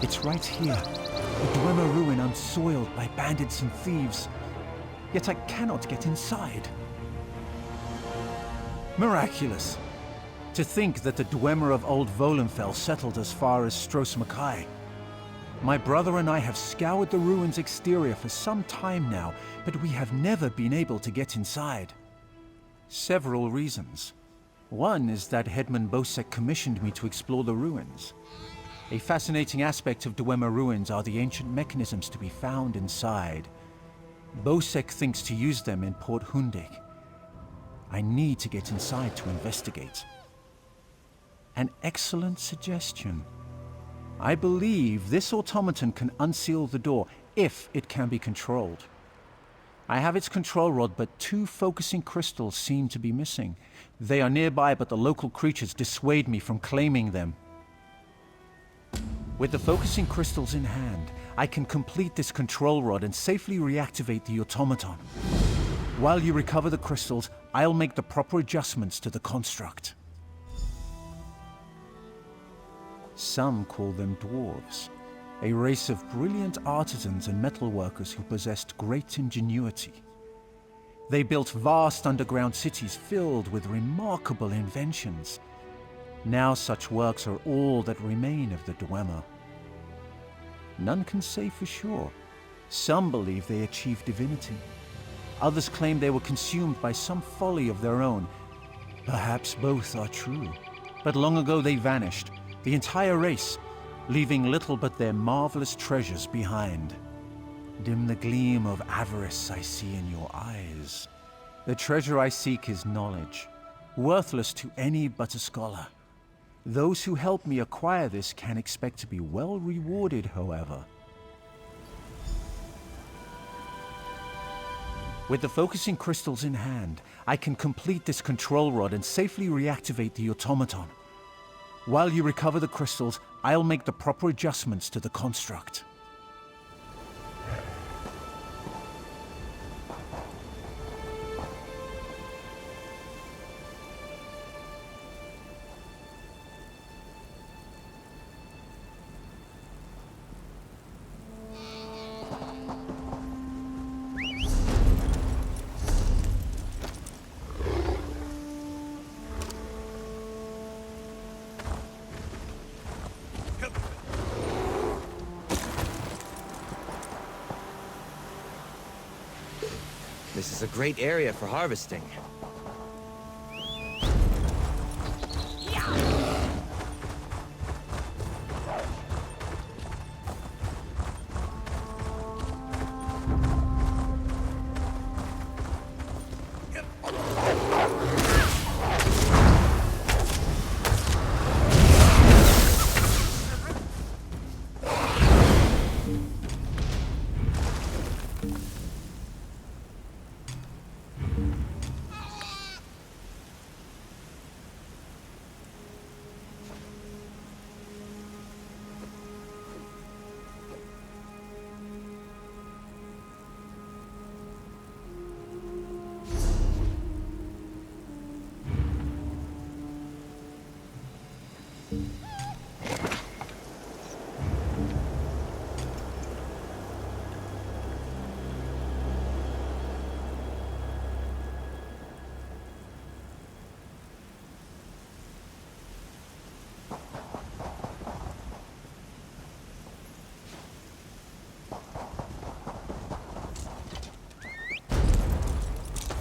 It's right here, a Dwemer ruin unsoiled by bandits and thieves. Yet I cannot get inside. Miraculous! To think that the Dwemer of Old Volenfell settled as far as Stros Mackay. My brother and I have scoured the ruin's exterior for some time now, but we have never been able to get inside. Several reasons. One is that Headman Bosek commissioned me to explore the ruins. A fascinating aspect of Dwemer ruins are the ancient mechanisms to be found inside. Bosek thinks to use them in Port Hundig. I need to get inside to investigate. An excellent suggestion. I believe this automaton can unseal the door if it can be controlled. I have its control rod, but 2 focusing crystals seem to be missing. They are nearby, but the local creatures dissuade me from claiming them. With the focusing crystals in hand, I can complete this control rod and safely reactivate the automaton. While you recover the crystals, I'll make the proper adjustments to the construct. Some call them dwarves, a race of brilliant artisans and metalworkers who possessed great ingenuity. They built vast underground cities filled with remarkable inventions. Now such works are all that remain of the Dwemer. None can say for sure. Some believe they achieved divinity. Others claim they were consumed by some folly of their own. Perhaps both are true. But long ago they vanished, the entire race, leaving little but their marvelous treasures behind. Dim the gleam of avarice I see in your eyes. The treasure I seek is knowledge, worthless to any but a scholar. Those who help me acquire this can expect to be well rewarded, however. With the focusing crystals in hand, I can complete this control rod and safely reactivate the automaton. While you recover the crystals, I'll make the proper adjustments to the construct. This is a great area for harvesting.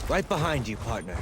Right behind you, partner.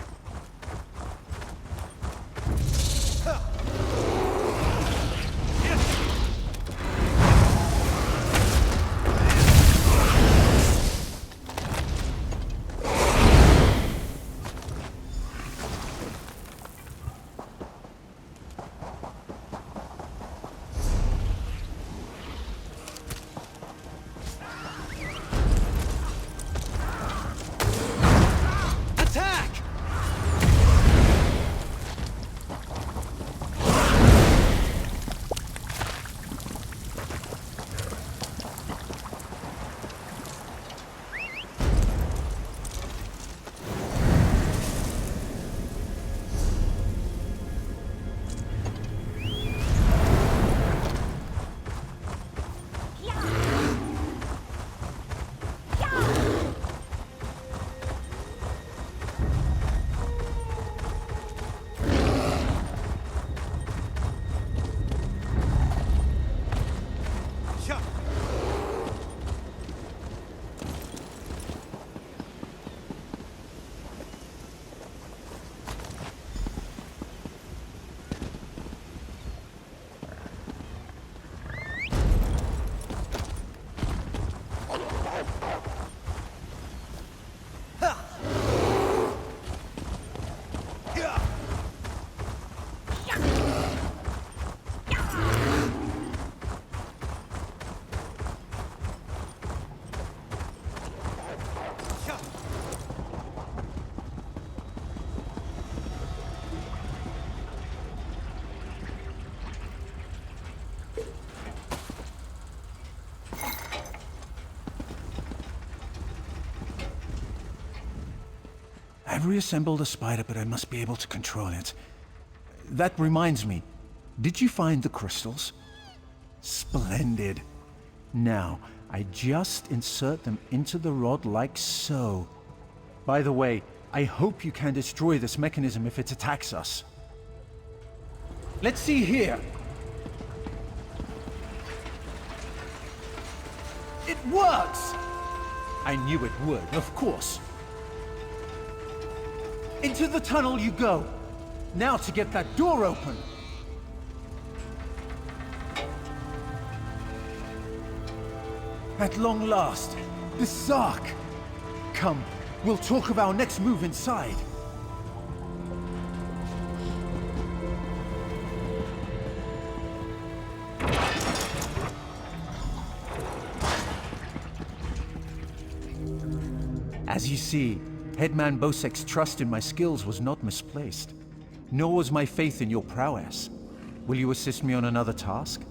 I've reassembled a spider, but I must be able to control it. That reminds me, did you find the crystals? Splendid. Now, I just insert them into the rod like so. By the way, I hope you can destroy this mechanism if it attacks us. Let's see here. It works! I knew it would, of course. Into the tunnel you go. Now to get that door open. At long last, the Sark. Come, we'll talk of our next move inside. As you see, Headman Bosek's trust in my skills was not misplaced, nor was my faith in your prowess. Will you assist me on another task?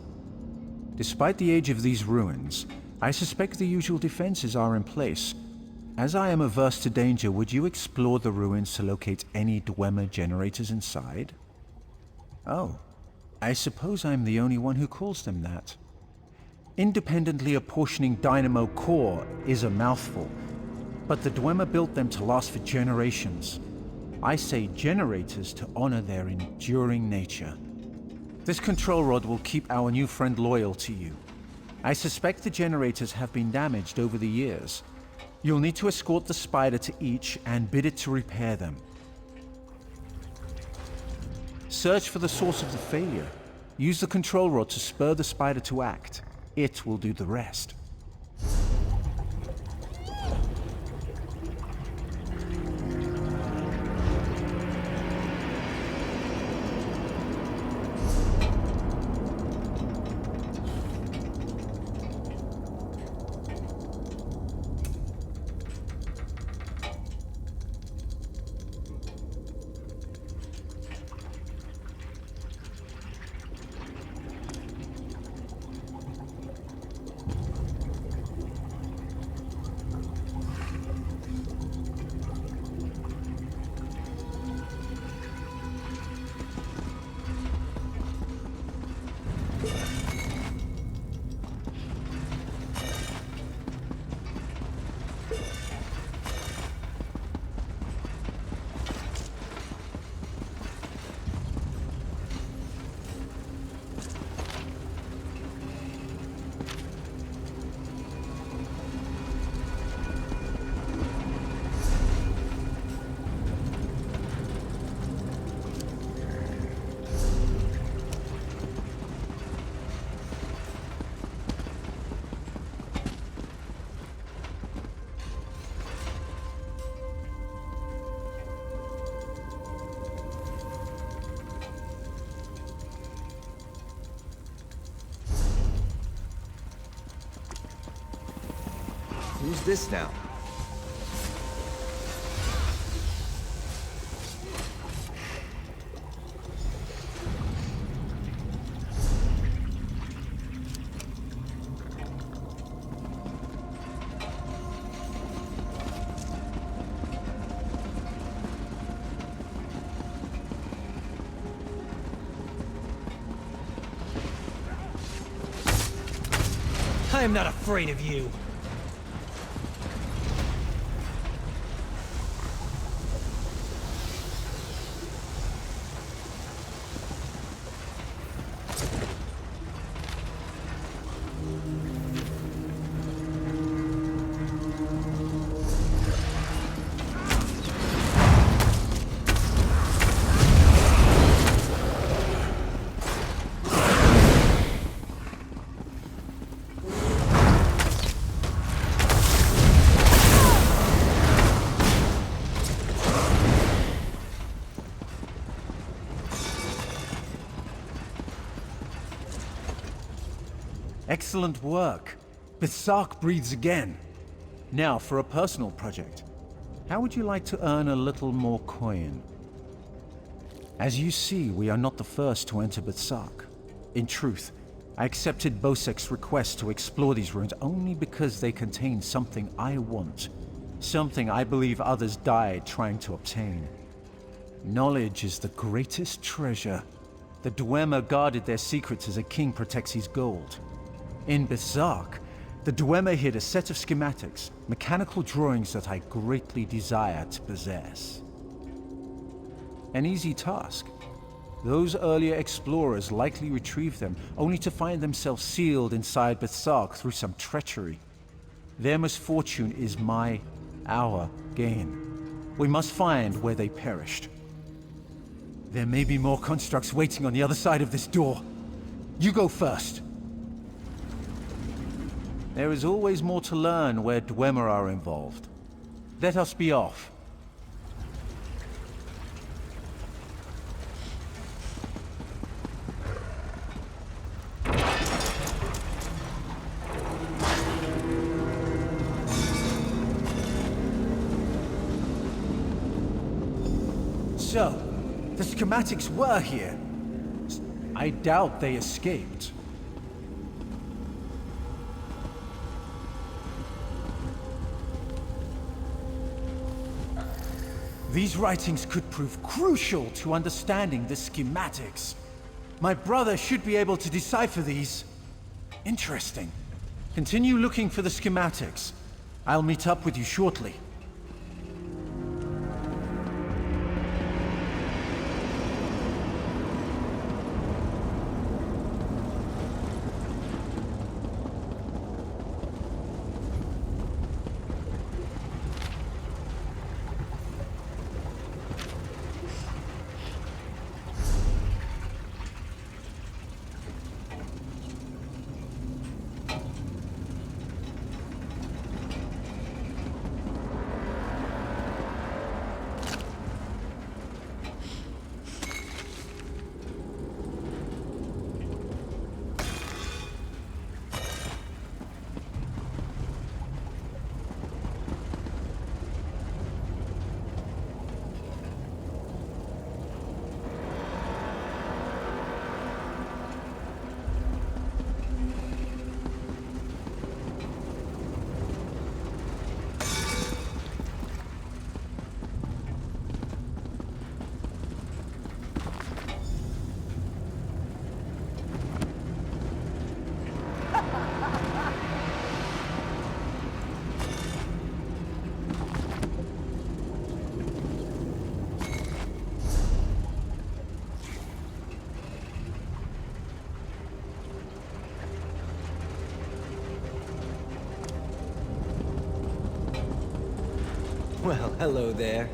Despite the age of these ruins, I suspect the usual defenses are in place. As I am averse to danger, would you explore the ruins to locate any Dwemer generators inside? Oh, I suppose I'm the only one who calls them that. Independently apportioning dynamo core is a mouthful, but the Dwemer built them to last for generations. I say generators to honor their enduring nature. This control rod will keep our new friend loyal to you. I suspect the generators have been damaged over the years. You'll need to escort the spider to each and bid it to repair them. Search for the source of the failure. Use the control rod to spur the spider to act. It will do the rest. Who's this now? I am not afraid of you. Excellent work. The Sark breathes again. Now for a personal project. How would you like to earn a little more coin? As you see, we are not the first to enter Bethsark. In truth, I accepted Bosek's request to explore these ruins only because they contain something I want. something I believe others died trying to obtain. Knowledge is the greatest treasure. The Dwemer guarded their secrets as a king protects his gold. In Berserk, the Dwemer hid a set of schematics, mechanical drawings that I greatly desire to possess. An easy task. Those earlier explorers likely retrieved them, only to find themselves sealed inside Berserk through some treachery. Their misfortune is our gain. We must find where they perished. There may be more constructs waiting on the other side of this door. You go first. There is always more to learn where Dwemer are involved. Let us be off. So, the schematics were here. I doubt they escaped. These writings could prove crucial to understanding the schematics. My brother should be able to decipher these. Interesting. Continue looking for the schematics. I'll meet up with you shortly. Well, hello there.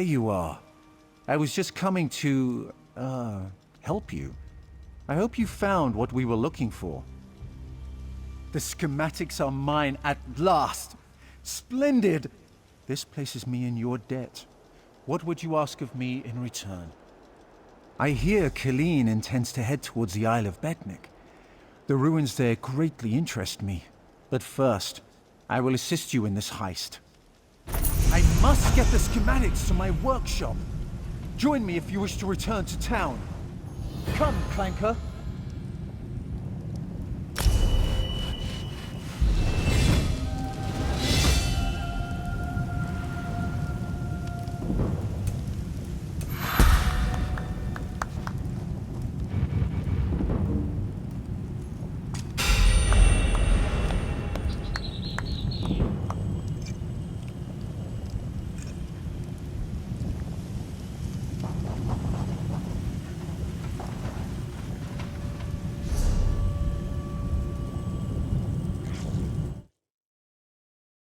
you are. I was just coming to, help you. I hope you found what we were looking for. The schematics are mine at last. Splendid! This places me in your debt. What would you ask of me in return? I hear Killeen intends to head towards the Isle of Betnik. The ruins there greatly interest me. But first, I will assist you in this heist. I must get the schematics to my workshop. Join me if you wish to return to town. Come, Clanker.